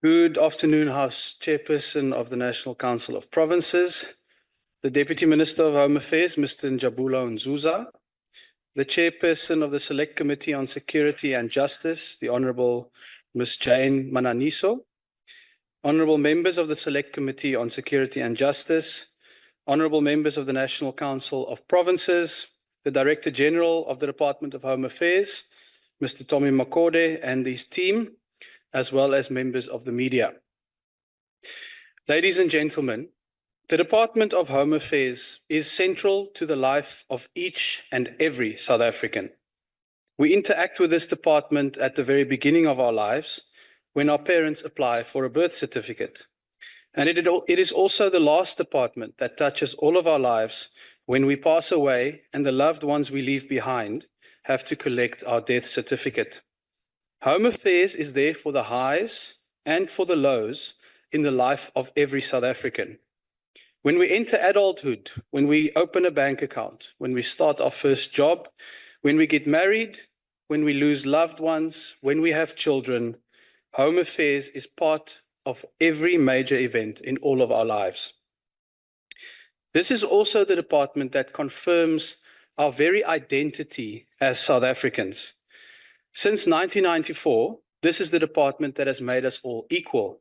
Good afternoon, House Chairperson of the National Council of Provinces, the Deputy Minister of Home Affairs, Mr. Njabula Nzuza, the Chairperson of the Select Committee on Security and Justice, the Honourable Ms. Jane Mananiso, Honourable Members of the Select Committee on Security and Justice, Honourable Members of the National Council of Provinces, the Director General of the Department of Home Affairs, Mr. Tommy Makode and his team, as well as members of the media. Ladies and gentlemen, the Department of Home Affairs is central to the life of each and every South African. We interact with this department at the very beginning of our lives when our parents apply for a birth certificate. And it is also the last department that touches all of our lives when we pass away and the loved ones we leave behind have to collect our death certificate. Home Affairs is there for the highs and for the lows in the life of every South African. When we enter adulthood, when we open a bank account, when we start our first job, when we get married, when we lose loved ones, when we have children, Home Affairs is part of every major event in all of our lives. This is also the department that confirms our very identity as South Africans. Since 1994, this is the department that has made us all equal.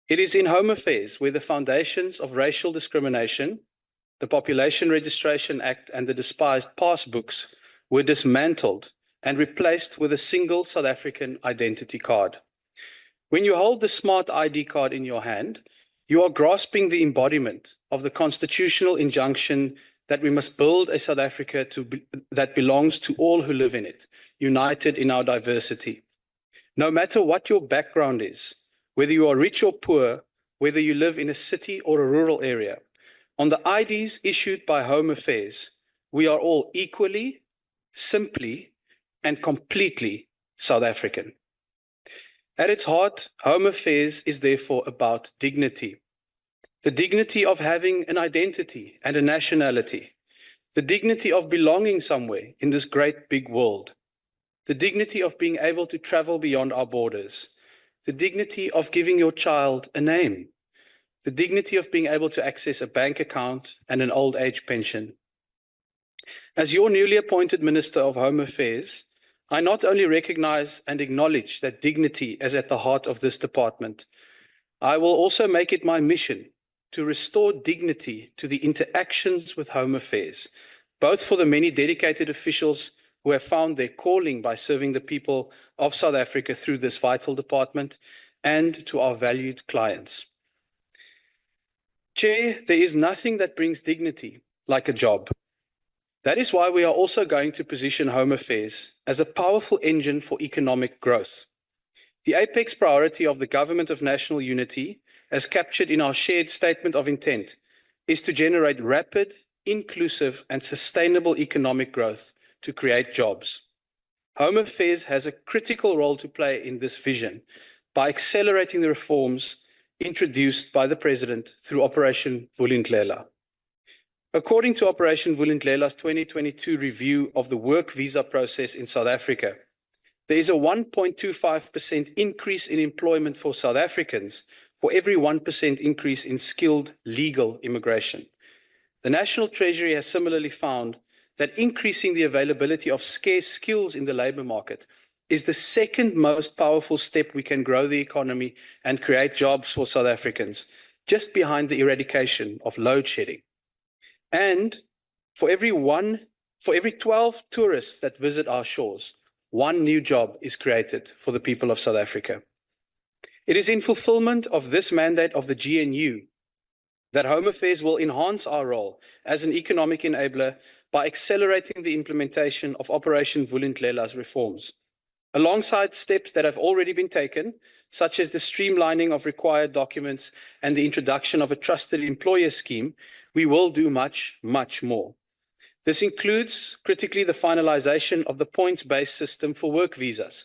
It is in Home Affairs where the foundations of racial discrimination, the Population Registration Act, and the despised passbooks were dismantled and replaced with a single South African identity card. When you hold the smart ID card in your hand, you are grasping the embodiment of the constitutional injunction that we must build a South Africa that belongs to all who live in it, united in our diversity. No matter what your background is, whether you are rich or poor, whether you live in a city or a rural area, on the IDs issued by Home Affairs, we are all equally, simply, and completely South African. At its heart, Home Affairs is therefore about dignity. The dignity of having an identity and a nationality, the dignity of belonging somewhere in this great big world, the dignity of being able to travel beyond our borders, the dignity of giving your child a name, the dignity of being able to access a bank account and an old age pension. As your newly appointed Minister of Home Affairs, I not only recognize and acknowledge that dignity is at the heart of this department, I will also make it my mission to restore dignity to the interactions with Home Affairs, both for the many dedicated officials who have found their calling by serving the people of South Africa through this vital department, and to our valued clients. Chair, there is nothing that brings dignity like a job. That is why we are also going to position Home Affairs as a powerful engine for economic growth. The apex priority of the Government of National Unity, as captured in our shared statement of intent, is to generate rapid, inclusive, and sustainable economic growth to create jobs. Home Affairs has a critical role to play in this vision by accelerating the reforms introduced by the President through Operation Vulindlela. According to Operation Vulindlela's 2022 review of the work visa process in South Africa, there is a 1.25% increase in employment for South Africans for every 1% increase in skilled legal immigration. The National Treasury has similarly found that increasing the availability of scarce skills in the labour market is the second most powerful step we can grow the economy and create jobs for South Africans, just behind the eradication of load shedding. And for every 12 tourists that visit our shores, one new job is created for the people of South Africa. It is in fulfillment of this mandate of the GNU that Home Affairs will enhance our role as an economic enabler by accelerating the implementation of Operation Vulindlela's reforms. Alongside steps that have already been taken, such as the streamlining of required documents and the introduction of a trusted employer scheme, we will do much, much more. This includes, critically, the finalization of the points-based system for work visas,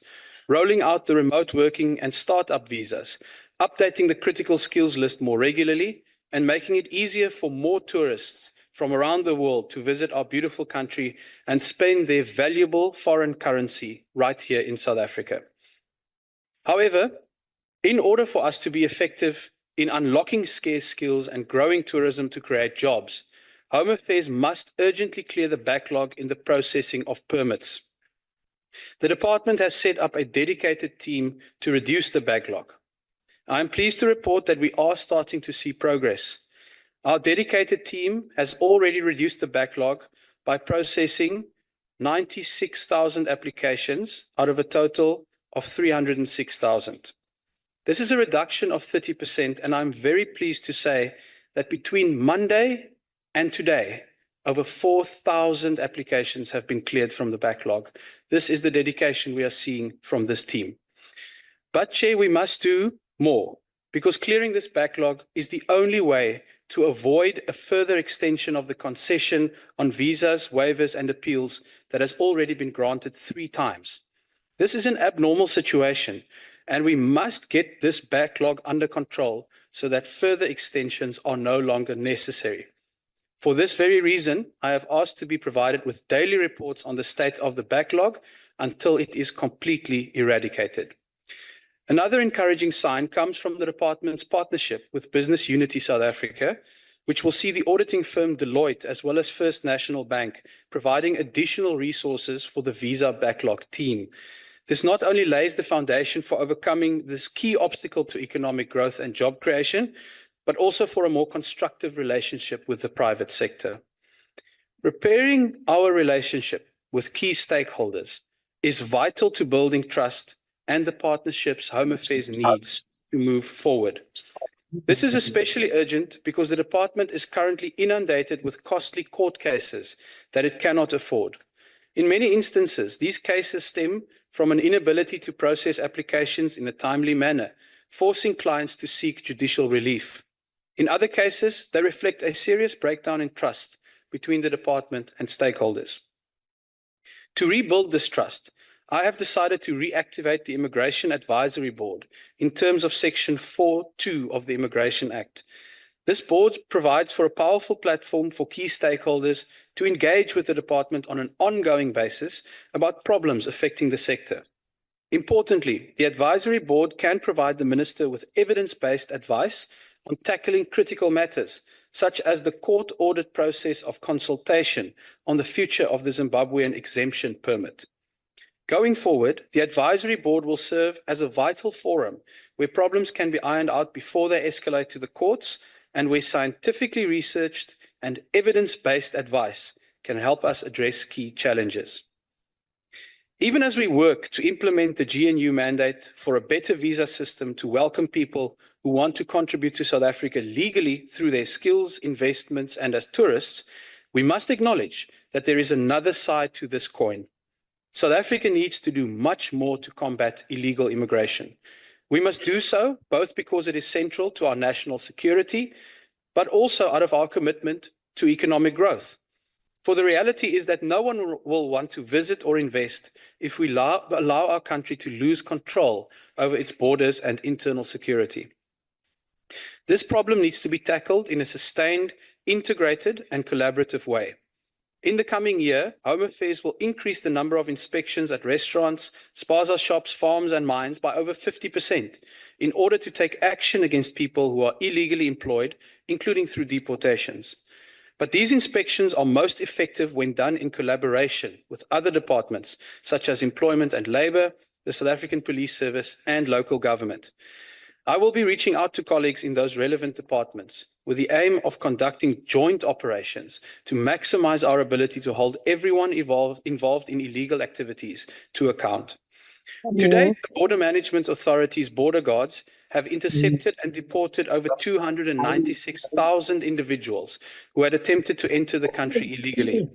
rolling out the remote working and startup visas, updating the critical skills list more regularly, and making it easier for more tourists from around the world to visit our beautiful country and spend their valuable foreign currency right here in South Africa. However, In order for us to be effective in unlocking scarce skills and growing tourism to create jobs, Home Affairs must urgently clear the backlog in the processing of permits. The department has set up a dedicated team to reduce the backlog. I am pleased to report that we are starting to see progress. Our dedicated team has already reduced the backlog by processing 96,000 applications out of a total of 306,000. This is a reduction of 30%, and I'm very pleased to say that between Monday and today, over 4,000 applications have been cleared from the backlog. This is the dedication we are seeing from this team. But, Chair, we must do more, because clearing this backlog is the only way to avoid a further extension of the concession on visas, waivers, and appeals that has already been granted 3 times. This is an abnormal situation, and we must get this backlog under control so that further extensions are no longer necessary. For this very reason, I have asked to be provided with daily reports on the state of the backlog until it is completely eradicated. Another encouraging sign comes from the department's partnership with Business Unity South Africa, which will see the auditing firm Deloitte as well as First National Bank providing additional resources for the visa backlog team. This not only lays the foundation for overcoming this key obstacle to economic growth and job creation, but also for a more constructive relationship with the private sector. Repairing our relationship with key stakeholders is vital to building trust and the partnerships Home Affairs needs to move forward. This is especially urgent because the department is currently inundated with costly court cases that it cannot afford. In many instances, these cases stem from an inability to process applications in a timely manner, forcing clients to seek judicial relief. In other cases, they reflect a serious breakdown in trust between the department and stakeholders. To rebuild this trust, I have decided to reactivate the Immigration Advisory Board in terms of Section 4.2 of the Immigration Act. This board provides for a powerful platform for key stakeholders to engage with the department on an ongoing basis about problems affecting the sector. Importantly, the advisory board can provide the minister with evidence-based advice on tackling critical matters, such as the court-ordered process of consultation on the future of the Zimbabwean exemption permit. Going forward, the advisory board will serve as a vital forum where problems can be ironed out before they escalate to the courts and where scientifically researched and evidence-based advice can help us address key challenges. Even as we work to implement the GNU mandate for a better visa system to welcome people who want to contribute to South Africa legally through their skills, investments, and as tourists, we must acknowledge that there is another side to this coin. South Africa needs to do much more to combat illegal immigration. We must do so both because it is central to our national security, but also out of our commitment to economic growth. For the reality is that no one will want to visit or invest if we allow our country to lose control over its borders and internal security. This problem needs to be tackled in a sustained, integrated, and collaborative way. In the coming year, Home Affairs will increase the number of inspections at restaurants, spaza shops, farms, and mines by over 50% in order to take action against people who are illegally employed, including through deportations. But these inspections are most effective when done in collaboration with other departments, such as Employment and Labour, the South African Police Service, and local government. I will be reaching out to colleagues in those relevant departments with the aim of conducting joint operations to maximize our ability to hold everyone involved in illegal activities to account. Today, the Border Management Authority's border guards have intercepted and deported over 296,000 individuals who had attempted to enter the country illegally.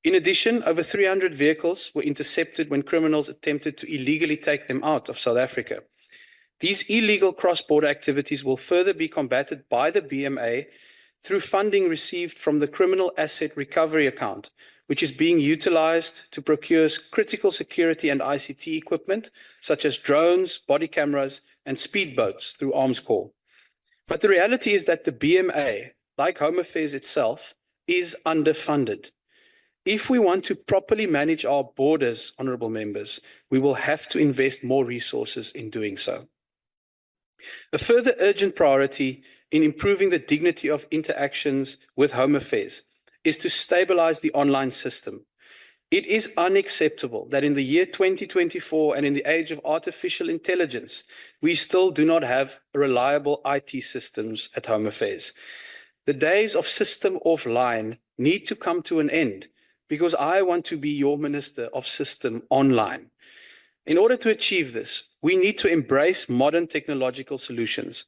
In addition, over 300 vehicles were intercepted when criminals attempted to illegally take them out of South Africa. These illegal cross-border activities will further be combated by the BMA through funding received from the Criminal Asset Recovery Account, which is being utilized to procure critical security and ICT equipment, such as drones, body cameras, and speedboats through Arms Corps. But the reality is that the BMA, like Home Affairs itself, is underfunded. If we want to properly manage our borders, honorable members, we will have to invest more resources in doing so. A further urgent priority in improving the dignity of interactions with Home Affairs is to stabilize the online system. It is unacceptable that in the year 2024 and in the age of artificial intelligence, we still do not have reliable IT systems at Home Affairs. The days of system offline need to come to an end because I want to be your Minister of System Online. In order to achieve this, we need to embrace modern technological solutions.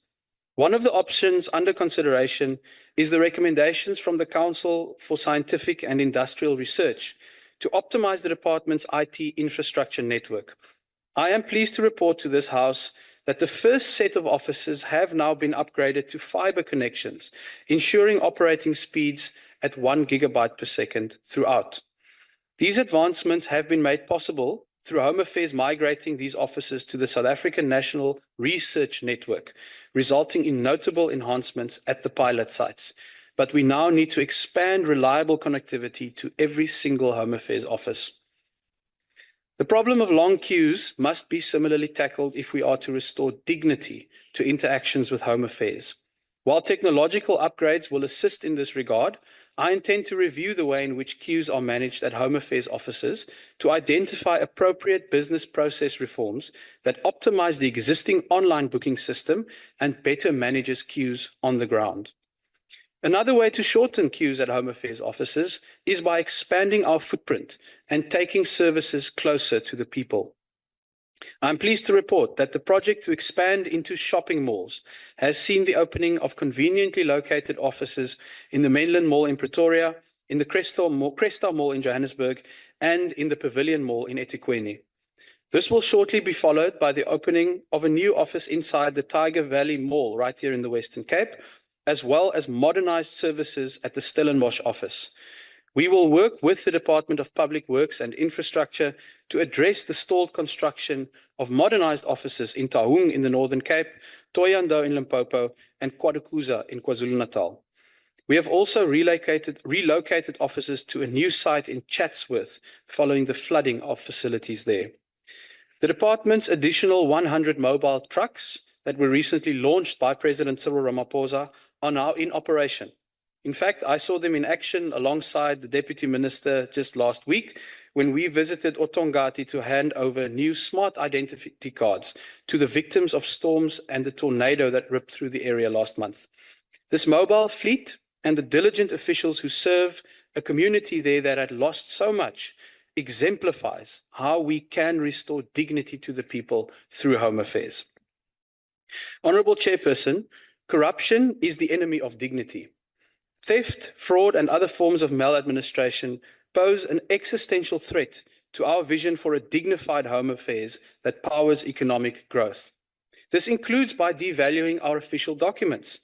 One of the options under consideration is the recommendations from the Council for Scientific and Industrial Research to optimize the department's IT infrastructure network. I am pleased to report to this House that the first set of offices have now been upgraded to fiber connections, ensuring operating speeds at 1 gigabyte per second throughout. These advancements have been made possible through Home Affairs migrating these offices to the South African National Research Network, resulting in notable enhancements at the pilot sites. But we now need to expand reliable connectivity to every single Home Affairs office. The problem of long queues must be similarly tackled if we are to restore dignity to interactions with Home Affairs. While technological upgrades will assist in this regard, I intend to review the way in which queues are managed at Home Affairs offices to identify appropriate business process reforms that optimize the existing online booking system and better manages queues on the ground. Another way to shorten queues at Home Affairs offices is by expanding our footprint and taking services closer to the people. I'm pleased to report that the project to expand into shopping malls has seen the opening of conveniently located offices in the Menlyn Mall in Pretoria, in the Cresta Mall in Johannesburg, and in the Pavilion Mall in eThekwini. This will shortly be followed by the opening of a new office inside the Tiger Valley Mall right here in the Western Cape, as well as modernized services at the Stellenbosch office. We will work with the Department of Public Works and Infrastructure to address the stalled construction of modernized offices in Taung in the Northern Cape, Thohoyandou in Limpopo, and KwaDukuza in KwaZulu-Natal. We have also relocated offices to a new site in Chatsworth following the flooding of facilities there. The department's additional 100 mobile trucks that were recently launched by President Cyril Ramaphosa are now in operation. In fact, I saw them in action alongside the Deputy Minister just last week when we visited Otongati to hand over new smart identity cards to the victims of storms and the tornado that ripped through the area last month. This mobile fleet and the diligent officials who serve a community there that had lost so much exemplifies how we can restore dignity to the people through Home Affairs. Honourable Chairperson, corruption is the enemy of dignity. Theft, fraud, and other forms of maladministration pose an existential threat to our vision for a dignified Home Affairs that powers economic growth. This includes by devaluing our official documents.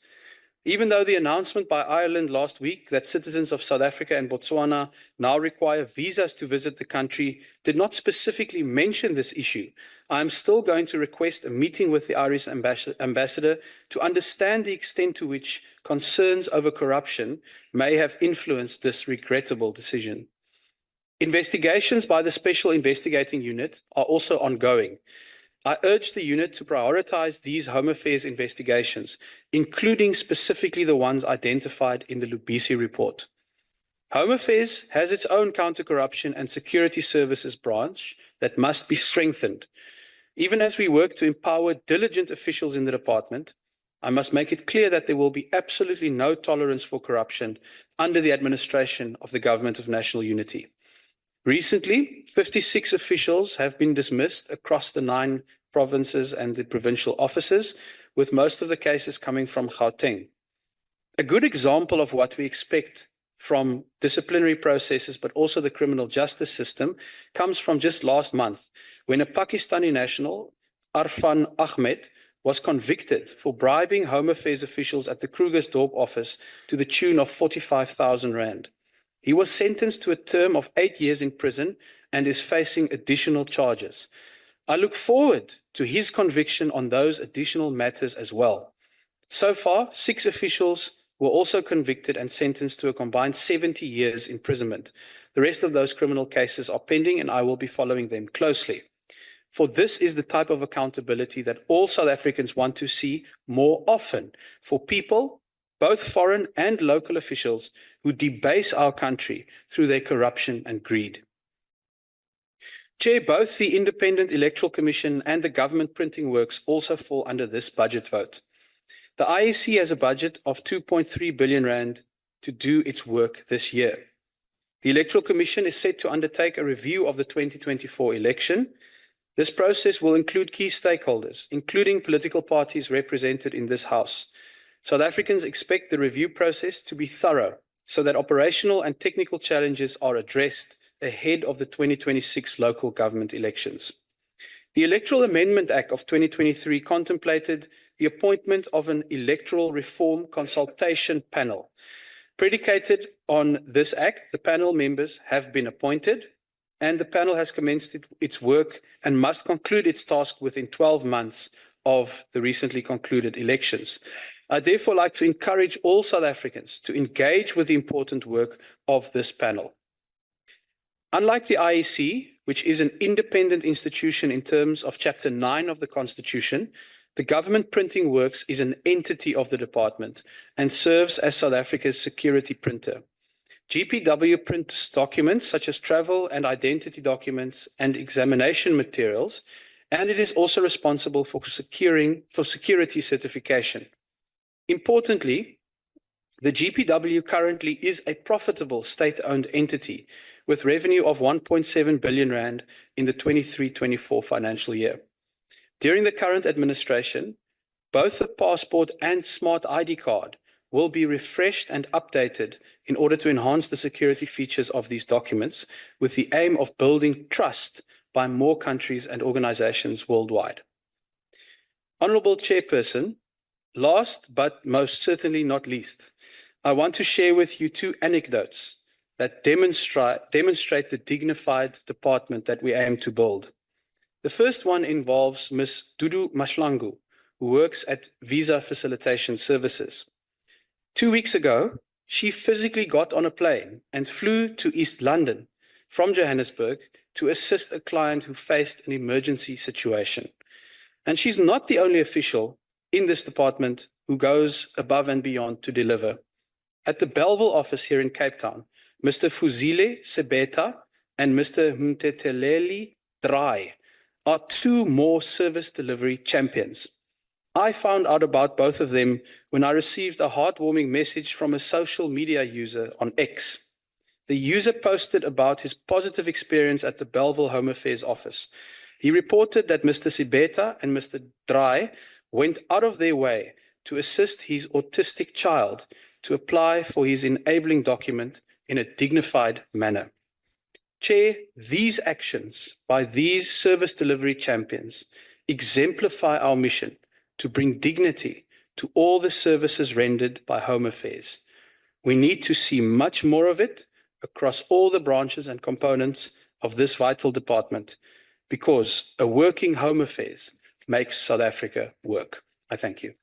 Even though the announcement by Ireland last week that citizens of South Africa and Botswana now require visas to visit the country did not specifically mention this issue, I am still going to request a meeting with the Irish ambassador to understand the extent to which concerns over corruption may have influenced this regrettable decision. Investigations by the Special Investigating Unit are also ongoing. I urge the unit to prioritize these Home Affairs investigations, including specifically the ones identified in the Lubisi report. Home Affairs has its own counter-corruption and security services branch that must be strengthened. Even as we work to empower diligent officials in the department, I must make it clear that there will be absolutely no tolerance for corruption under the administration of the Government of National Unity. Recently, 56 officials have been dismissed across the 9 provinces and the provincial offices, with most of the cases coming from Gauteng. A good example of what we expect from disciplinary processes, but also the criminal justice system, comes from just last month, when a Pakistani national, Arfan Ahmed, was convicted for bribing Home Affairs officials at the Krugersdorp office to the tune of 45,000 rand. He was sentenced to a term of 8 years in prison and is facing additional charges. I look forward to his conviction on those additional matters as well. So far, 6 officials were also convicted and sentenced to a combined 70 years imprisonment. The rest of those criminal cases are pending and I will be following them closely. for this is the type of accountability that all South Africans want to see more often for people, both foreign and local officials, who debase our country through their corruption and greed. Chair, both the Independent Electoral Commission and the government printing works also fall under this budget vote. The IEC has a budget of 2.3 billion rand to do its work this year. The Electoral Commission is set to undertake a review of the 2024 election. This process will include key stakeholders, including political parties represented in this House. South Africans expect the review process to be thorough so that operational and technical challenges are addressed ahead of the 2026 local government elections. The Electoral Amendment Act of 2023 contemplated the appointment of an electoral reform consultation panel. Predicated on this act, the panel members have been appointed, and the panel has commenced its work and must conclude its task within 12 months of the recently concluded elections. I'd therefore like to encourage all South Africans to engage with the important work of this panel. Unlike the IEC, which is an independent institution in terms of Chapter 9 of the Constitution, the Government Printing Works is an entity of the department and serves as South Africa's security printer. GPW prints documents such as travel and identity documents and examination materials, and it is also responsible for security certification. Importantly, the GPW currently is a profitable state-owned entity with revenue of 1.7 billion rand in the 23-24 financial year. During the current administration, both the passport and smart ID card will be refreshed and updated in order to enhance the security features of these documents with the aim of building trust by more countries and organizations worldwide. Honorable Chairperson, last but most certainly not least, I want to share with you two anecdotes that demonstrate the dignified department that we aim to build. The first one involves Ms. Dudu Mashlangu, who works at Visa Facilitation Services. 2 weeks ago, she physically got on a plane and flew to East London from Johannesburg to assist a client who faced an emergency situation. And she's not the only official in this department who goes above and beyond to deliver. At the Belleville office here in Cape Town, Mr. Fuzile Sebeta and Mr. Mteteleli Drai are two more service delivery champions. I found out about both of them when I received a heartwarming message from a social media user on X. The user posted about his positive experience at the Belleville Home Affairs office. He reported that Mr. Sebeta and Mr. Drai went out of their way to assist his autistic child to apply for his enabling document in a dignified manner. Chair, these actions by these service delivery champions exemplify our mission to bring dignity to all the services rendered by Home Affairs. We need to see much more of it across all the branches and components of this vital department, because a working Home Affairs makes South Africa work. I thank you.